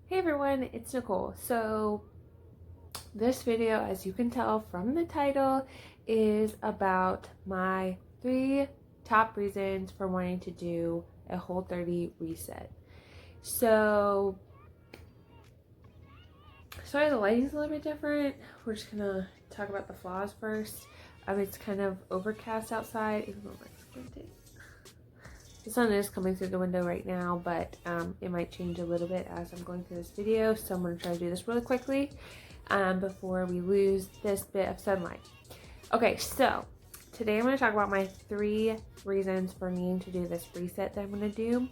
Hey everyone, it's Nicole. So this video, as you can tell from the title, is about my 3 top reasons for wanting to do a Whole30 reset. So, sorry the lighting's a little bit different. We're just gonna talk about the flaws first. It's kind of overcast outside, even though I'm squinting. The sun is coming through the window right now, but it might change a little bit as I'm going through this video. So I'm going to try to do this really quickly before we lose this bit of sunlight. Okay, so today I'm going to talk about my 3 reasons for needing to do this reset that I'm going to do.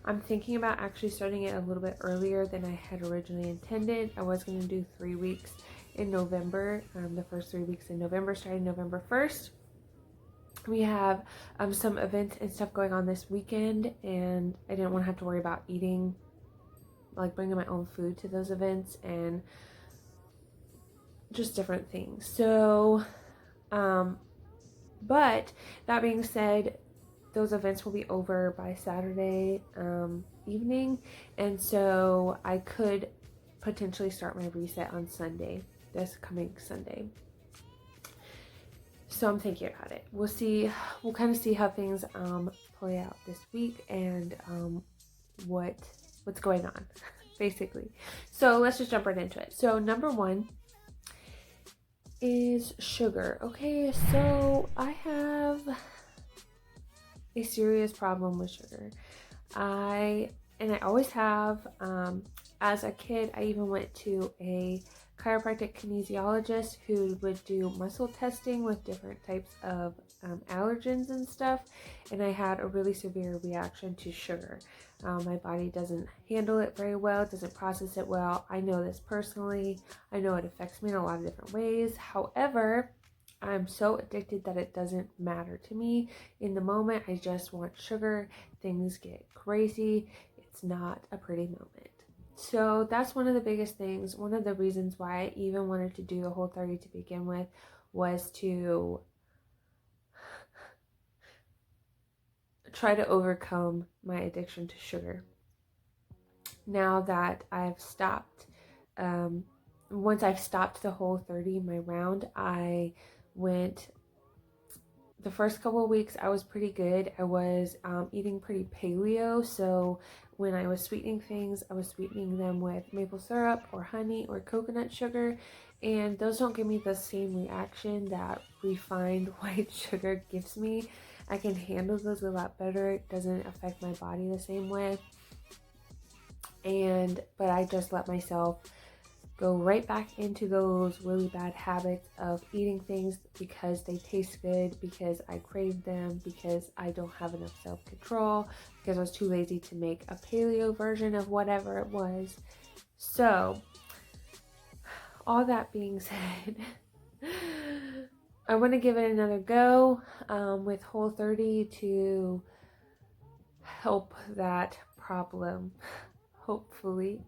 I'm thinking about actually starting it a little bit earlier than I had originally intended. I was going to do 3 weeks in November, the first 3 weeks in November, starting November 1st. We have some events and stuff going on this weekend, and I didn't want to have to worry about eating, like bringing my own food to those events and just different things. So, but that being said, those events will be over by Saturday evening, and so I could potentially start my reset on Sunday, this coming Sunday. So I'm thinking about it. We'll see. We'll kind of see how things play out this week and what's going on, basically. So let's just jump right into it. So number 1 is sugar. Okay, so I have a serious problem with sugar. I always have. As a kid, I even went to a chiropractic kinesiologist who would do muscle testing with different types of allergens and stuff, and I had a really severe reaction to sugar. My body doesn't handle it very well, doesn't process it well. I know this personally. I know it affects me in a lot of different ways. However, I'm so addicted that it doesn't matter to me. In the moment, I just want sugar. Things get crazy. It's not a pretty moment. So that's one of the biggest things. One of the reasons why I even wanted to do the Whole30 to begin with was to try to overcome my addiction to sugar. Now that I've stopped, once I've stopped the Whole30, my round, I went, the first couple of weeks I was pretty good. I was eating pretty paleo, so when I was sweetening things, I was sweetening them with maple syrup or honey or coconut sugar, and those don't give me the same reaction that refined white sugar gives me. I can handle those a lot better. It doesn't affect my body the same way. But I just let myself go right back into those really bad habits of eating things because they taste good, because I crave them, because I don't have enough self-control, because I was too lazy to make a paleo version of whatever it was. So, all that being said, I want to give it another go with Whole30 to help that problem, hopefully.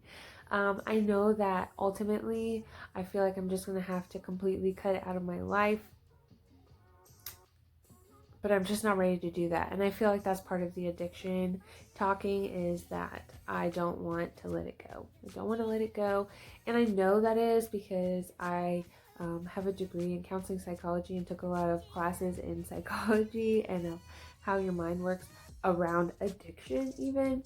I know that ultimately I feel like I'm just going to have to completely cut it out of my life, but I'm just not ready to do that. And I feel like that's part of the addiction talking, is that I don't want to let it go. I don't want to let it go. And I know that is because I have a degree in counseling psychology and took a lot of classes in psychology and of how your mind works around addiction even.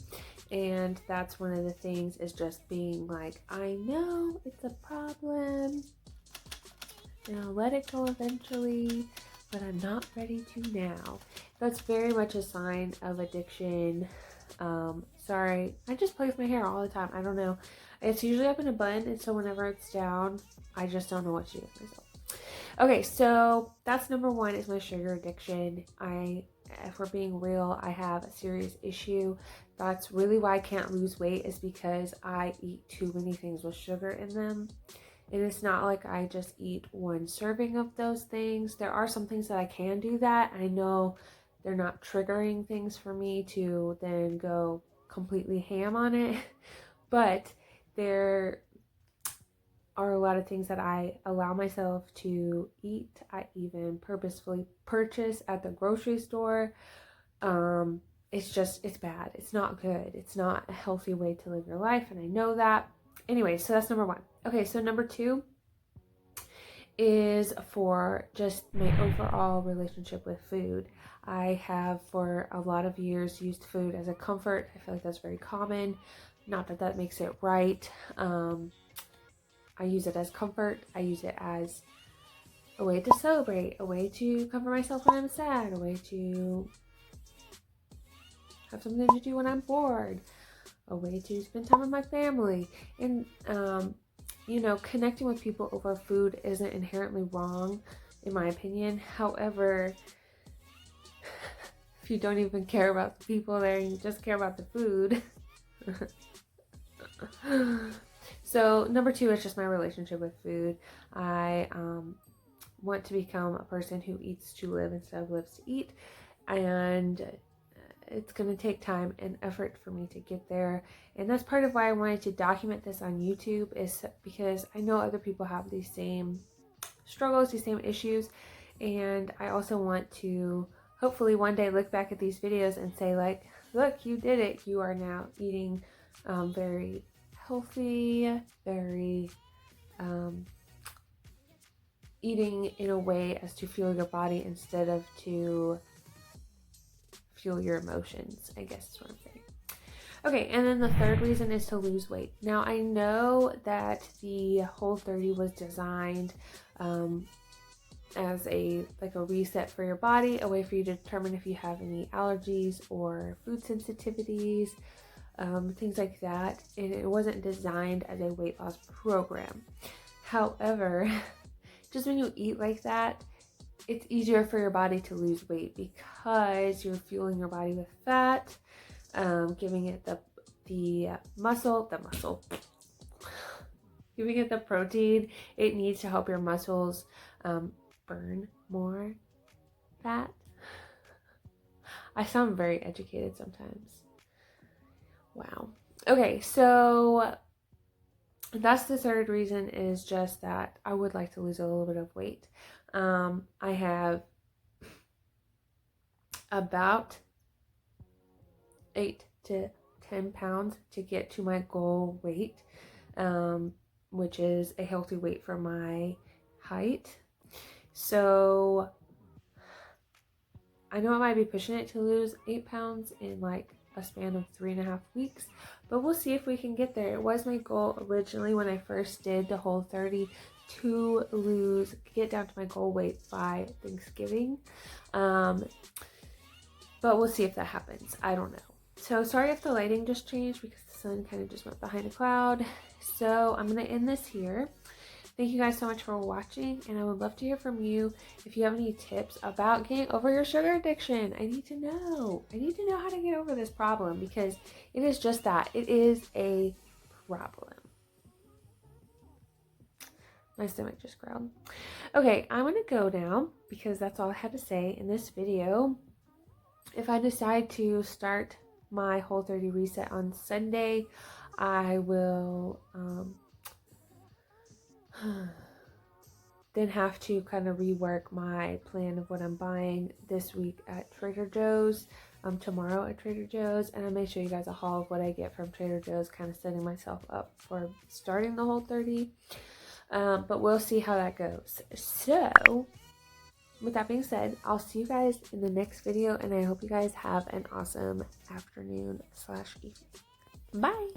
And that's one of the things, is just being like, I know it's a problem and I'll let it go eventually, but I'm not ready to now. That's very much a sign of addiction. Sorry, I just play with my hair all the time. I don't know. It's usually up in a bun, and so whenever it's down, I just don't know what to do with myself. Okay, so that's number 1, is my sugar addiction. If we're being real, I have a serious issue. That's really why I can't lose weight, is because I eat too many things with sugar in them. And it's not like I just eat 1 serving of those things. There are some things that I can do that. I know they're not triggering things for me to then go completely ham on it. But there are a lot of things that I allow myself to eat. I even purposefully purchase at the grocery store. It's bad. It's not good. It's not a healthy way to live your life, and I know that. Anyway, so that's number one. Okay, so number two is for just my overall relationship with food. I have for a lot of years used food as a comfort. I feel like that's very common. Not that that makes it right. I use it as comfort. I use it as a way to celebrate, a way to comfort myself when I'm sad, a way to have something to do when I'm bored, a way to spend time with my family. And, you know, connecting with people over food isn't inherently wrong, in my opinion. However, if you don't even care about the people there and you just care about the food. So number two is just my relationship with food. I want to become a person who eats to live instead of lives to eat, and it's going to take time and effort for me to get there. And that's part of why I wanted to document this on YouTube, is because I know other people have these same struggles, these same issues, and I also want to hopefully one day look back at these videos and say, like, look, you did it. You are now eating very healthy, very eating in a way as to fuel your body instead of to fuel your emotions, I guess is what I'm saying. Okay, and then the third reason is to lose weight. Now, I know that the Whole30 was designed as a reset for your body, a way for you to determine if you have any allergies or food sensitivities, things like that. And it wasn't designed as a weight loss program. However, just when you eat like that, it's easier for your body to lose weight because you're fueling your body with fat, giving it the muscle, giving it the protein it needs to help your muscles burn more fat. I sound very educated sometimes. Wow. Okay, so that's the third reason, is just that I would like to lose a little bit of weight. I have about 8 to 10 pounds to get to my goal weight, which is a healthy weight for my height. So I know I might be pushing it to lose 8 pounds in like a span of 3.5 weeks, but we'll see if we can get there. It was my goal originally when I first did the Whole30 to get down to my goal weight by Thanksgiving. But we'll see if that happens. I don't know. So sorry if the lighting just changed because the sun kind of just went behind a cloud. So I'm going to end this here. Thank you guys so much for watching, and I would love to hear from you if you have any tips about getting over your sugar addiction. I need to know. I need to know how to get over this problem, because it is just that. It is a problem. My stomach just growled. Okay, I'm going to go now because that's all I had to say in this video. If I decide to start my Whole30 reset on Sunday, I will then have to kind of rework my plan of what I'm buying this week at Trader Joe's, tomorrow at Trader Joe's, and I may show you guys a haul of what I get from Trader Joe's, kind of setting myself up for starting the Whole30. But we'll see how that goes. So with that being said, I'll see you guys in the next video, and I hope you guys have an awesome afternoon/evening. Bye!